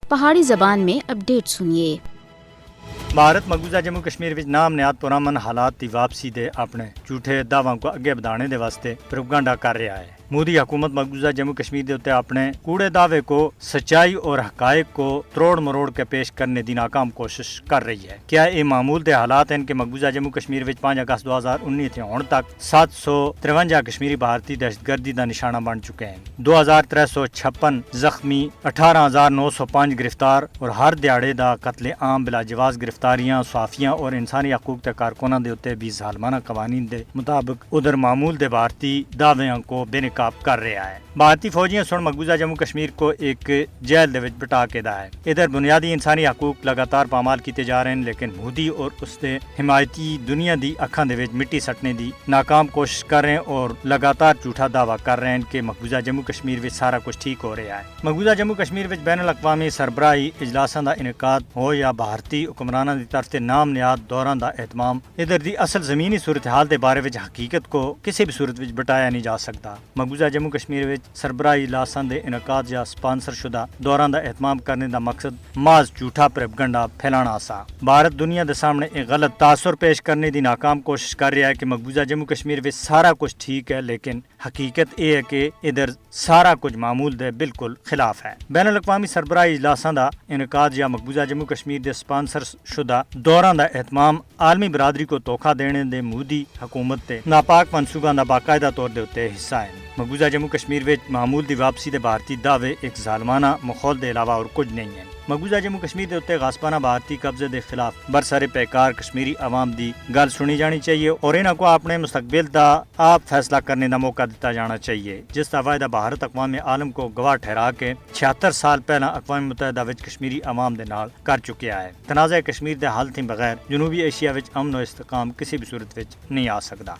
پہاڑی زبان میں اپڈیٹ سنیے۔ بھارت مقبوضہ جموں کشمیر وچ نام نہاد پرامن حالات دی واپسی دے اپنے جھوٹے دعواں کو اگے بڑھانے دے واسطے پروپیگنڈا کر رہا ہے۔ مودی حکومت مقبوضہ جموں کشمیر دے اتے اپنے کوڑے دعوے کو سچائی اور حقائق کو تروڑ مروڑ کے پیش کرنے دی ناکام کوشش کر رہی ہے۔ کیا یہ معمول دے حالات ہیں کہ مقبوضہ جموں کشمیر وچ 5 اگست 2019 تھے ہن تک 753 کشمیری بھارتی دہشت گردی دا نشانہ بن چکے ہیں، 2356 زخمی، 18905 گرفتار اور ہر دیہڑے دا قتل عام بلا جواز گرفتاریاں صحافیاں اور انسانی حقوق کے کارکناں دے اتے بھی ظالمانہ قوانین دے مطابق ادھر معمول دے بھارتی دعویاں کو بے نقاب کر رہا ہے۔ بھارتی فوجیاں سن مقبوضہ جموں کشمیر کو ایک جیل دے وچ بٹا کے دا ہے۔ ادھر بنیادی انسانی حقوق لگاتار پامال کیتے جا رہے ہیں، لیکن مودی اور اس دے حمایتی دنیا دی اکھاں دے وچ مٹی سٹنے دی ناکام کوشش کر رہے ہیں اور لگاتار جھوٹا دعویٰ کر رہے ہیں کہ مقبوضہ جموں کشمیر وچ سارا کچھ ٹھیک ہو رہا ہے۔ مقبوضہ جموں کشمیر وچ بین الاقوامی سربراہی اجلاساں دا انعقاد ہو یا بھارتی حکمراناں دی طرف تے نام نیاد دوراں دا اہتمام، ادھر دی اصل زمینی صورتحال دے بارے وچ حقیقت کو کسی بھی صورت وچ بٹایا نہیں جا سکتا۔ مقبوضہ جموں کشمیر وچ سربراہی اجلاساں دے انعقاد یا سپانسر شدہ دوراں دا اہتمام کرنے دا مقصد محض جھوٹا پروپیگنڈا پھیلانا سا۔ بھارت دنیا دے سامنے ایک غلط تاثر پیش کرنے دی ناکام کوشش کر رہا ہے کہ مقبوضہ جموں کشمیر وچ سارا کچھ ٹھیک ہے، لیکن حقیقت یہ ہے کہ ادھر سارا کچھ معمول دے بالکل خلاف ہے۔ بین الاقوامی سربراہی اجلاساں دا انعقاد یا مقبوضہ جموں کشمیر دے سپانسر شدہ دوراں دا اہتمام عالمی برادری کو دھوکہ دینے دے مودی حکومت تے ناپاک منصوبہ دا باقاعدہ طور دے اتے حصہ ہے۔ مقبوضہ جموں کشمیر وچ معمول دی واپسی دے بھارتی دعوے ایک ظالمانہ ماحول دے علاوہ اور کچھ نہیں ہے۔ مقبوضہ جموں کشمیر دے اتے غاصبانہ بھارتی قبضے دے خلاف برسر پیکار کشمیری عوام دی گل سنی جانی چاہیے اور انہاں کو اپنے مستقبل دا آپ فیصلہ کرنے دا موقع دیتا جانا چاہیے، جس دا وعدہ بھارت اقوام عالم کو گواہ ٹھہرا کے 76 سال پہلا اقوام متحدہ وچ کشمیری عوام دے نال کر چکیا ہے۔ تنازع کشمیر دے حل تھی بغیر جنوبی ایشیا وچ امن و استحکام کسی بھی صورت وچ نہیں آ سکدا۔